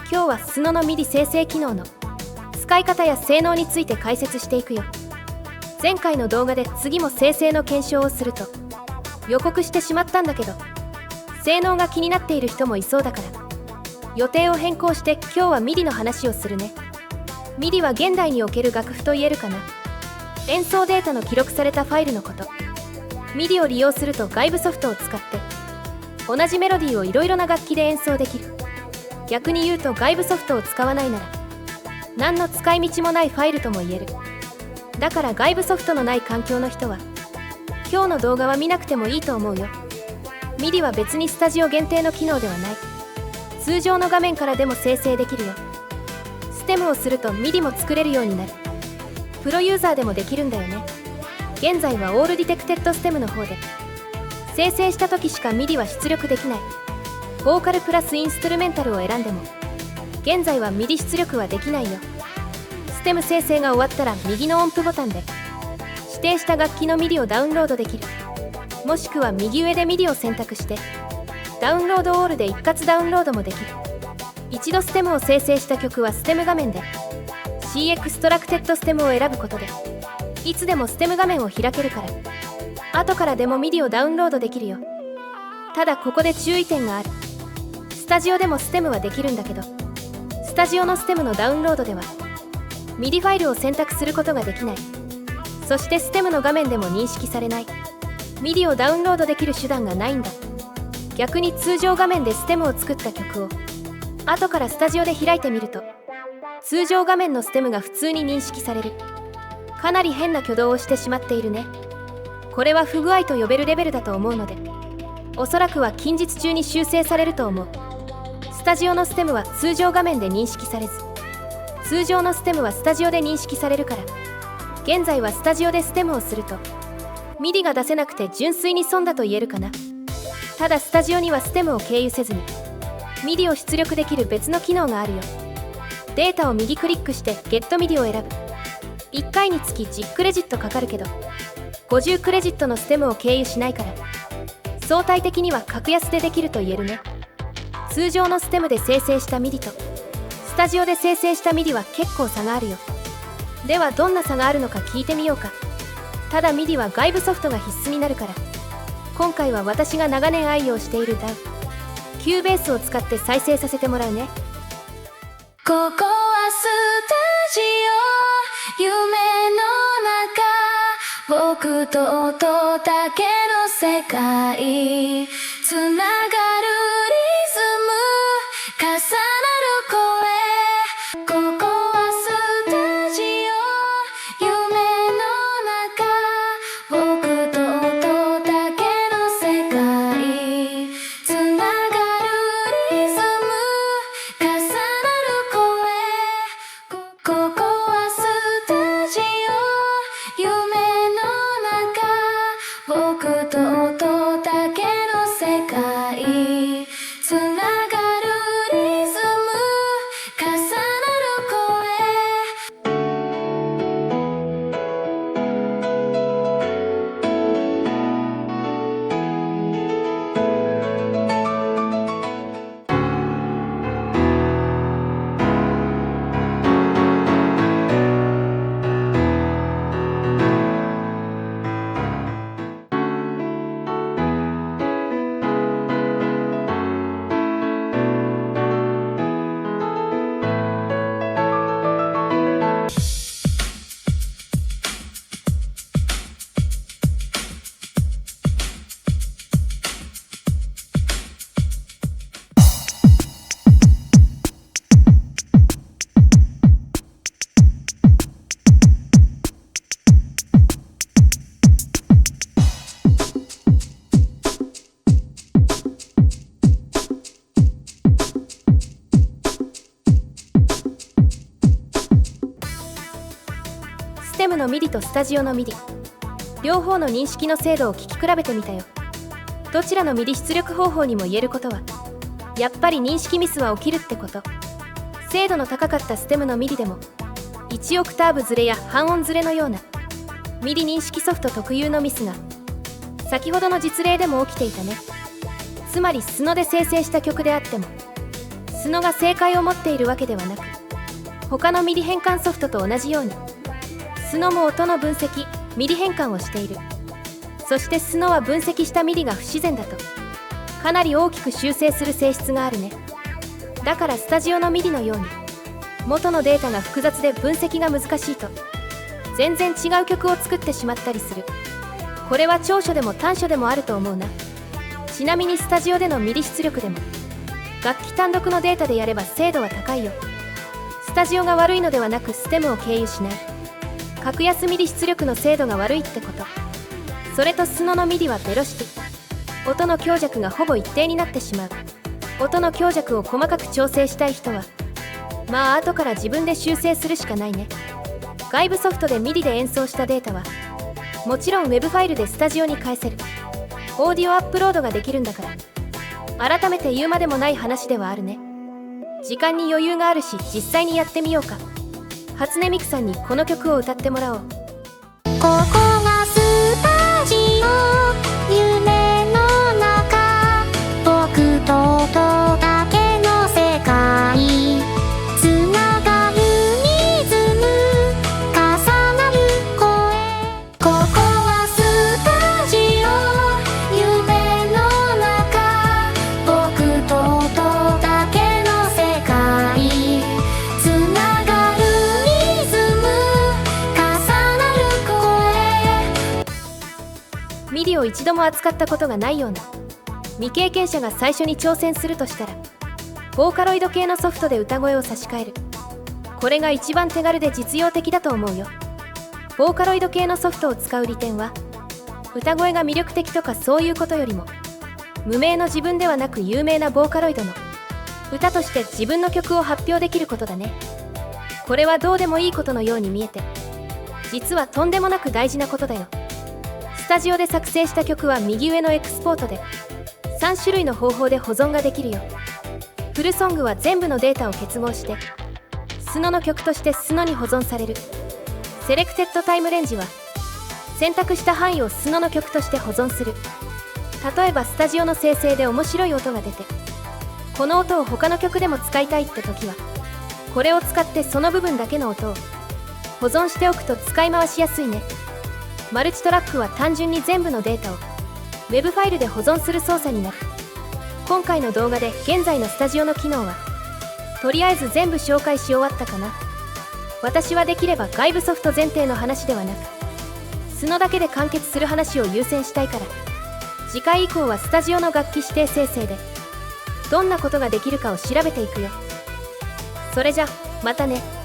今日はスノの MIDI 生成機能の使い方や性能について解説していくよ。前回の動画で次も生成の検証をすると予告してしまったんだけど、性能が気になっている人もいそうだから予定を変更して今日は MIDI の話をするね。 MIDI は現代における楽譜と言えるかな。演奏データの記録されたファイルのこと。 MIDI を利用すると外部ソフトを使って同じメロディーをいろいろな楽器で演奏できる。逆に言うと外部ソフトを使わないなら何の使い道もないファイルとも言える。だから外部ソフトのない環境の人は今日の動画は見なくてもいいと思うよ。 MIDI は別にスタジオ限定の機能ではない。通常の画面からでも生成できるよ。ステムをすると MIDI も作れるようになる。プロユーザーでもできるんだよね。現在はオールディテクテッドステムの方で生成した時しか MIDI は出力できない。ボーカルプラスインストゥルメンタルを選んでも現在は MIDI 出力はできないよ。ステム生成が終わったら右の音符ボタンで指定した楽器の MIDI をダウンロードできる。もしくは右上で MIDI を選択してダウンロードオールで一括ダウンロードもできる。一度ステムを生成した曲はステム画面で C エクストラクテッドステムを選ぶことでいつでもステム画面を開けるから後からでも MIDI をダウンロードできるよ。ただここで注意点がある。スタジオでもステムはできるんだけどスタジオのステムのダウンロードでは MIDI ファイルを選択することができない。そしてステムの画面でも認識されない。 MIDI をダウンロードできる手段がないんだ。逆に通常画面でステムを作った曲を後からスタジオで開いてみると通常画面のステムが普通に認識される。かなり変な挙動をしてしまっているね。これは不具合と呼べるレベルだと思うのでおそらくは近日中に修正されると思う。スタジオのステムは通常画面で認識されず通常のステムはスタジオで認識されるから現在はスタジオでステムをすると MIDI が出せなくて純粋に損だと言えるかな。ただスタジオにはステムを経由せずに MIDI を出力できる別の機能があるよ。データを右クリックして Get MIDI を選ぶ。1回につき10クレジットかかるけど50クレジットのステムを経由しないから相対的には格安でできると言えるね。通常のステムで生成した MIDI とスタジオで生成した MIDI は結構差があるよ。ではどんな差があるのか聞いてみようか。ただ MIDI は外部ソフトが必須になるから今回は私が長年愛用している DAW Cubase を使って再生させてもらうね。ここはスタジオ夢の中僕と音だけの世界つながるリズム重なる声ここはスタジオ夢の中僕と音だけの世界つながるリズム重なる声ここはスタジオ夢の中僕と音だけの世界つながるリズム重なるステムの MIDI とスタジオの MIDI 両方の認識の精度を聞き比べてみたよ。どちらの MIDI 出力方法にも言えることはやっぱり認識ミスは起きるってこと。精度の高かったステムの MIDI でも1オクターブズレや半音ズレのような MIDI 認識ソフト特有のミスが先ほどの実例でも起きていたね。つまりスノで生成した曲であってもスノが正解を持っているわけではなく、他のミディ変換ソフトと同じようにスノも音の分析ミディ変換をしている。そしてスノは分析したミディが不自然だとかなり大きく修正する性質があるね。だからスタジオのミディのように元のデータが複雑で分析が難しいと全然違う曲を作ってしまったりする。これは長所でも短所でもあると思うな。ちなみにスタジオでのミディ出力でも楽器単独のデータでやれば精度は高いよ。スタジオが悪いのではなくステムを経由しない格安ミディ出力の精度が悪いってこと。それとスノのミディはベロシティ、音の強弱がほぼ一定になってしまう。音の強弱を細かく調整したい人はまあ後から自分で修正するしかないね。外部ソフトでミディで演奏したデータはもちろんウェブファイルでスタジオに返せる。オーディオアップロードができるんだから改めて言うまでもない話ではあるね。時間に余裕があるし実際にやってみようか。初音ミクさんにこの曲を歌ってもらおう。ここがスタジオ夢の中僕と音だけの世界つながるリズム重なる声ここはスタジオ夢の中僕と音だけの世界つながるリズム重なる声ミディを一度も扱ったことがないような未経験者が最初に挑戦するとしたらボーカロイド系のソフトで歌声を差し替える。これが一番手軽で実用的だと思うよ。ボーカロイド系のソフトを使う利点は歌声が魅力的とかそういうことよりも無名の自分ではなく有名なボーカロイドの歌として自分の曲を発表できることだね。これはどうでもいいことのように見えて実はとんでもなく大事なことだよ。スタジオで作成した曲は右上のエクスポートで3種類の方法で保存ができるよ。フルソングは全部のデータを結合してスノの曲としてスノに保存される。セレクテッドタイムレンジは選択した範囲をスノの曲として保存する。例えばスタジオの生成で面白い音が出てこの音を他の曲でも使いたいって時はこれを使ってその部分だけの音を保存しておくと使い回しやすいね。マルチトラックは単純に全部のデータをウェブファイルで保存する操作になる。今回の動画で現在のスタジオの機能はとりあえず全部紹介し終わったかな。私はできれば外部ソフト前提の話ではなくスノだけで完結する話を優先したいから次回以降はスタジオの楽器指定生成でどんなことができるかを調べていくよ。それじゃまたね。「